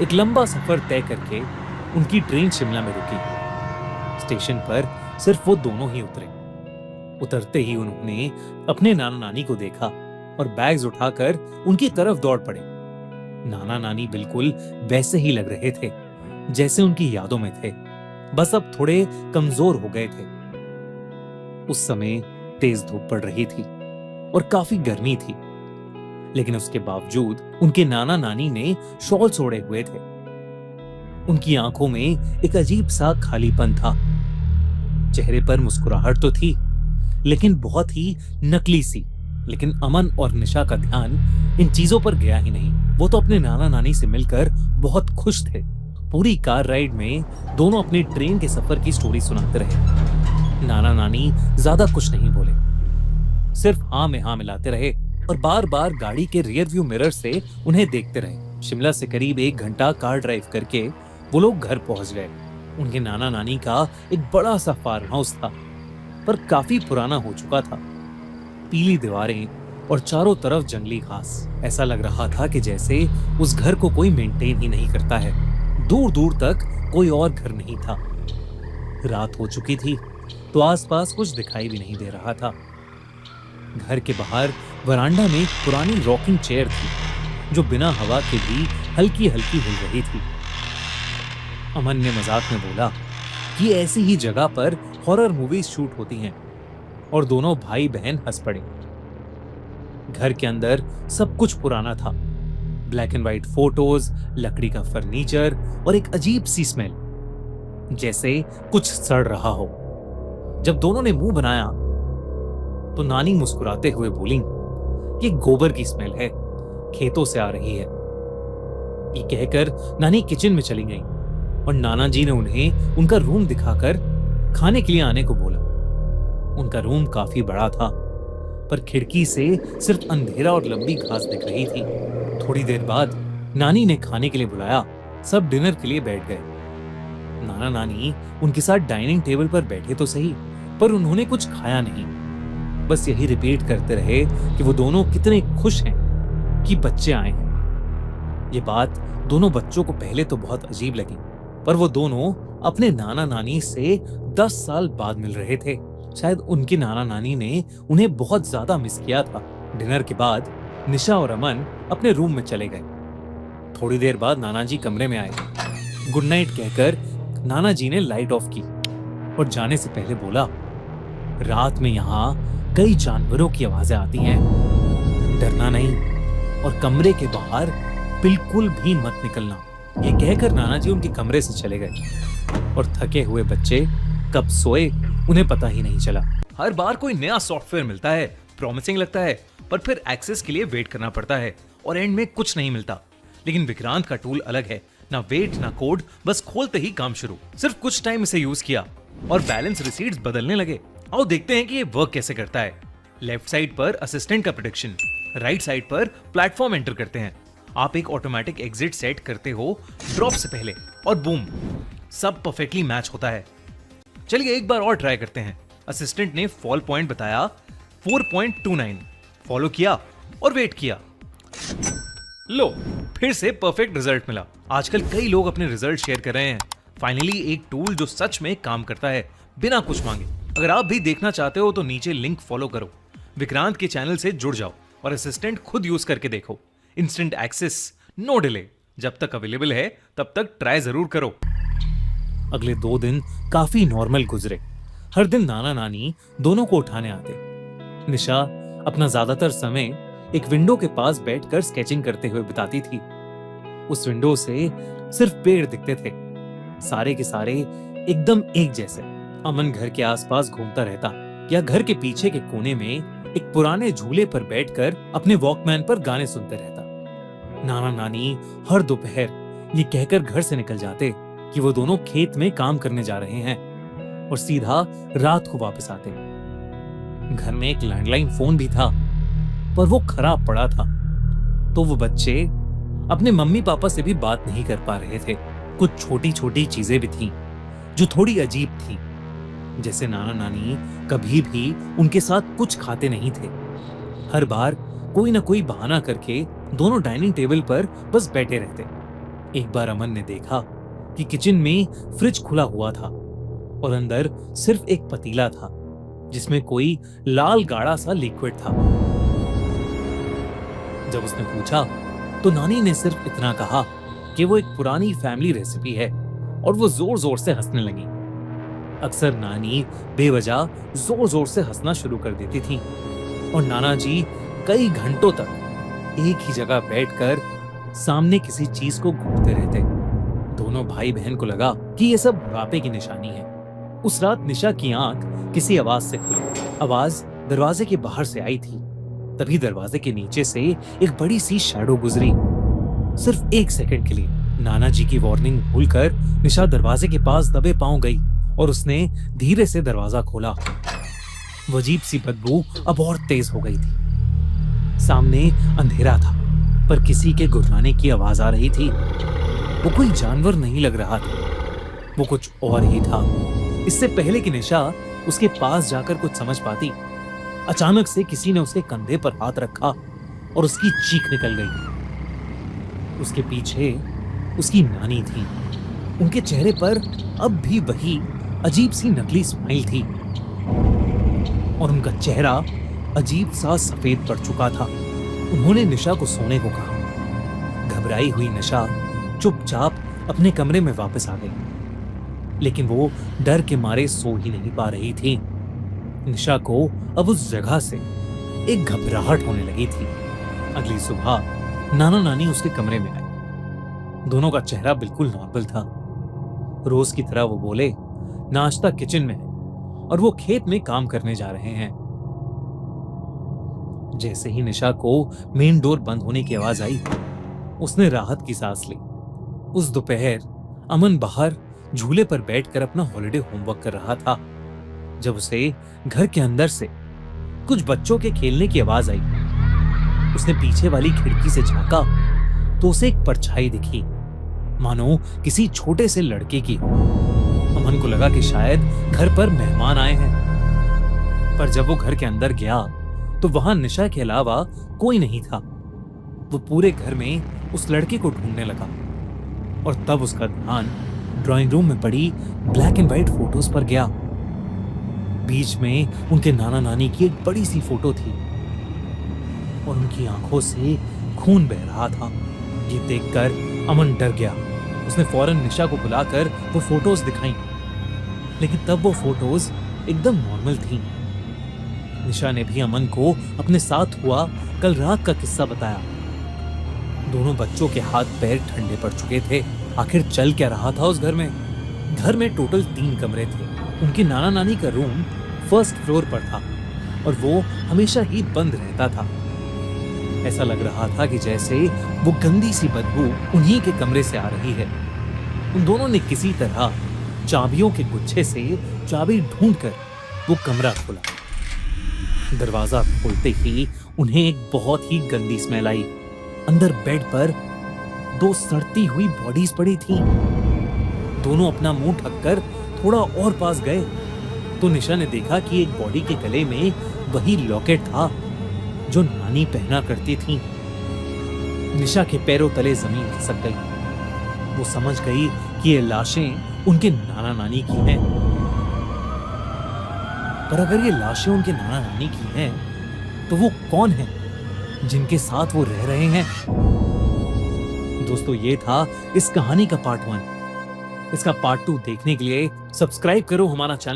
एक लंबा सफर तय करके उनकी ट्रेन शिमला में रुकी। स्टेशन पर सिर्फ वो दोनों ही उतरे। उतरते ही उन्होंने अपने नाना नानी को देखा और बैग्स उठाकर उनकी तरफ दौड़ पड़े। नाना नानी बिल्कुल वैसे ही लग रहे थे जैसे उनकी यादों में थे, बस अब थोड़े कमजोर हो गए थे। उस समय तेज धूप पड़ रही थी और काफी गर्मी थी, लेकिन उसके बावजूद उनके नाना नानी ने शॉल ओढ़े हुए थे। उनकी आंखों में एक अजीब सा खालीपन था। चेहरे पर मुस्कुराहट तो थी, लेकिन बहुत ही नकली सी। लेकिन अमन और निशा का ध्यान इन चीजों पर गया ही नहीं। वो तो अपने नाना नानी से मिलकर बहुत खुश थे। पूरी कार राइड में दोनों अपनी ट्रेन के सफर की स्टोरी सुनाते रहे। नाना नानी ज्यादा कुछ नहीं बोले, सिर्फ हाँ में हाँ मिलाते रहे और बार बार गाड़ी के रियर व्यू मिरर से उन्हें देखते रहे। शिमला से करीब 1 घंटा कार ड्राइव करके वो लोग घर पहुंच गए। उनके नाना नानी का एक बड़ा सा फार्म हाउस था, पर काफी पुराना हो चुका था। पीली दीवारें और चारों तरफ जंगली घास। ऐसा लग रहा था कि जैसे उस घर को कोई मेंटेन ही नहीं करता है। दूर दूर तक कोई और घर नहीं था। रात हो चुकी थी तो आसपास कुछ दिखाई भी नहीं दे रहा था। घर के बाहर वरांडा में एक पुरानी रॉकिंग चेयर थी जो बिना हवा के भी हल्की हल्की हिल रही थी। अमन ने मजाक में बोला कि ऐसी ही जगह पर हॉरर मूवीज शूट होती हैं, और दोनों भाई बहन हंस पड़े। घर के अंदर सब कुछ पुराना था। ब्लैक एंड व्हाइट फोटोज, लकड़ी का फर्नीचर और एक अजीब सी स्मेल, जैसे कुछ सड़ रहा हो। जब दोनों ने मुंह बनाया तो नानी मुस्कुराते हुए बोली, ये गोबर की स्मेल है, खेतों से आ रही है। ये कहकर नानी किचन में चली गई और नाना जी ने उन्हें उनका रूम दिखाकर खाने के लिए आने को बोला। उनका रूम काफी बड़ा था, पर खिड़की से सिर्फ अंधेरा और लंबी घास दिख रही थी। थोड़ी देर बाद नानी ने खाने के लिए बुलाया। सब डिनर के लिए बैठ गए। नाना नानी उनके साथ डाइनिंग टेबल पर बैठे तो सही, पर उन्होंने कुछ खाया नहीं। बस यही रिपीट करते रहे कि वो दोनों कितने खुश हैं कि बच्चे आए हैं। ये बात दोनों बच्चों को पहले तो बहुत अजीब लगी, पर वो दोनों अपने नाना नानी से 10 साल बाद मिल रहे थे। शायद उनकी नाना नानी ने उन्हें बहुत ज्यादा मिस किया था। डिनर के बाद निशा और अमन अपने रूम में चले गए। थोड़ी देर बाद नाना जी कमरे में आए। गुड नाइट कहकर नाना जी ने लाइट ऑफ की और जाने से पहले बोला, रात में यहाँ कई जानवरों की आवाजें आती हैं, डरना नहीं और कमरे के बाहर बिल्कुल भी मत निकलना। ये कहकर नाना जी उनके कमरे से चले गए और थके हुए बच्चे कब सोए उन्हें पता ही नहीं चला। हर बार कोई नया सॉफ्टवेयर मिलता है, प्रॉमिसिंग लगता है, पर फिर एक्सेस के लिए वेट करना पड़ता है और एंड में कुछ नहीं मिलता। लेकिन विक्रांत का टूल अलग है, ना वेट ना कोड, बस खोलते ही काम शुरू। सिर्फ कुछ टाइम इसे यूज किया और बैलेंस रिसीट्स बदलने लगे। आओ देखते हैं कि ये वर्क कैसे करता है। लेफ्ट साइड पर असिस्टेंट का प्रेडिक्शन, राइट साइड पर प्लेटफॉर्म एंटर करते हैं। आप एक ऑटोमेटिक एग्जिट सेट करते हो ड्रॉप से पहले और बूम, सब परफेक्टली मैच होता है। चलिए एक बार और ट्राई करते हैं। असिस्टेंट ने फॉल पॉइंट बताया 4.29, फॉलो किया और वेट किया। लो, फिर से परफेक्ट रिजल्ट मिला। आजकल कई लोग अपने रिजल्ट शेयर कर रहे हैं। फाइनली एक टूल जो सच में काम करता है बिना कुछ मांगे। अगर आप भी देखना चाहते हो तो नीचे लिंक फॉलो करो, विक्रांत के चैनल से जुड़ जाओ और असिस्टेंट खुद यूज करके देखो। Instant access, no delay. जब तक अवेलेबल है तब तक ट्राई जरूर करो। अगले 2 दिन काफी नॉर्मल गुजरे। हर दिन नाना नानी दोनों को उठाने आते। निशा अपना ज्यादातर समय एक विंडो के पास बैठकर स्केचिंग करते हुए बिताती थी। उस विंडो से सिर्फ पेड़ दिखते थे, सारे के सारे एकदम एक जैसे। अमन घर के आसपास घूमता रहता या घर के पीछे के कोने में एक पुराने झूले पर बैठकर अपने वॉकमैन पर गाने सुनते रहता। नाना नानी हर दोपहर ये कहकर घर से निकल जाते कि वो दोनों खेत में काम करने जा रहे हैं और सीधा रात को वापस आते। घर में एक लैंडलाइन फोन भी था, पर वो खराब पड़ा था, तो वो बच्चे अपने मम्मी पापा से भी बात नहीं कर पा रहे थे। कुछ छोटी छोटी चीजें भी थीं जो थोड़ी अजीब थी, जैसे नाना नानी कभी भी उनके साथ कुछ खाते नहीं थे। हर बार कोई ना कोई बहाना करके दोनों डाइनिंग टेबल पर बस बैठे रहते। एक बार अमन ने देखा कि किचन में फ्रिज खुला हुआ था और अंदर सिर्फ एक पतीला था जिसमें कोई लाल गाढ़ा सा लिक्विड था। जब उसने पूछा तो नानी ने सिर्फ इतना कहा कि वो एक पुरानी फैमिली रेसिपी है और वो जोर जोर से हंसने लगी। अक्सर नानी बेवजह जोर जोर से हंसना शुरू कर देती थी और नाना जी कई घंटों तक एक ही जगह बैठकर सामने किसी चीज को घूरते रहते। दोनों भाई बहन को लगा कि ये सब बुढ़ापे की निशानी है। उस रात निशा की आंख किसी आवाज से खुली। आवाज दरवाजे के बाहर से आई थी। तभी दरवाजे के नीचे से एक बड़ी सी शैडो गुजरी। सिर्फ 1 सेकंड के लिए नाना जी की वार्निंग भूलकर निशा दरवाजे के पास दबे पांव गई और उसने धीरे से दरवाजा खोला। वो अजीब सी बदबू अब और तेज हो गई थी। सामने अंधेरा था पर किसी के गुर्राने की आवाज आ रही थी। वो कोई जानवर नहीं लग रहा था, वो कुछ और ही था। इससे पहले कि निशा उसके पास जाकर कुछ समझ पाती, अचानक से किसी ने उसके कंधे पर हाथ रखा और उसकी चीख निकल गई। उसके पीछे उसकी नानी थी। उनके चेहरे पर अब भी वही अजीब सी नकली स्माइल थी और उनका चेहरा अजीब सा सफेद पड़ चुका था। उन्होंने निशा को सोने को कहा। घबराई हुई निशा चुपचाप अपने कमरे में वापस आ गई, लेकिन वो डर के मारे सो ही नहीं पा रही थी। निशा को अब उस जगह से एक घबराहट होने लगी थी। अगली सुबह नाना नानी उसके कमरे में आए। दोनों का चेहरा बिल्कुल नॉर्मल था। रोज की तरह वो बोले, नाश्ता किचन में है और वो खेत में काम करने जा रहे हैं। जैसे ही निशा को मेन डोर बंद होने की आवाज आई, उसने राहत की सांस ली। उस दोपहर अमन बाहर झूले पर बैठकर अपना हॉलिडे होमवर्क कर रहा था जब उसे घर के अंदर से कुछ बच्चों के खेलने की आवाज आई। उसने पीछे वाली खिड़की से झांका तो उसे एक परछाई दिखी, मानो किसी छोटे से लड़के की हो। अमन को लगा कि शायद घर पर मेहमान आए हैं, पर जब वो घर के अंदर गया तो वहां निशा के अलावा कोई नहीं था। वो पूरे घर में उस लड़के को ढूंढने लगा और तब उसका ध्यान ड्राइंग रूम में पड़ी ब्लैक एंड व्हाइट फोटोज पर गया। बीच में उनके नाना नानी की एक बड़ी सी फोटो थी और उनकी आंखों से खून बह रहा था। ये देखकर अमन डर गया। उसने फौरन निशा को बुलाकर वो फोटोज दिखाई, लेकिन तब वो फोटोज एकदम नॉर्मल थी। निशा ने भी अमन को अपने साथ हुआ कल रात का किस्सा बताया। दोनों बच्चों के हाथ पैर ठंडे पड़ चुके थे। आखिर चल क्या रहा था उस घर में? घर में टोटल 3 कमरे थे। उनके नाना नानी का रूम फर्स्ट फ्लोर पर था और वो हमेशा ही बंद रहता था। ऐसा लग रहा था कि जैसे वो गंदी सी बदबू उन्हीं के कमरे से आ रही है। उन दोनों ने किसी तरह चाबियों के गुच्छे से चाबी ढूंढकर वो कमरा खोला। दरवाजा खोलते ही उन्हें एक बहुत ही गंदी स्मेल आई। अंदर बेड पर 2 सड़ती हुई बॉडीज पड़ी थी। दोनों अपना मुंह ढककर थोड़ा और पास गए तो निशा ने देखा कि एक बॉडी के गले में वही लॉकेट था जो नानी पहना करती थी। निशा के पैरों तले जमीन खिसक गई। वो समझ गई कि ये लाशें उनके नाना नानी की हैं। पर अगर ये लाशें उनके नाना नानी की हैं, तो वो कौन हैं जिनके साथ वो रह रहे हैं? दोस्तों, ये था इस कहानी का पार्ट 1। इसका पार्ट 2 देखने के लिए सब्सक्राइब करो हमारा चैनल।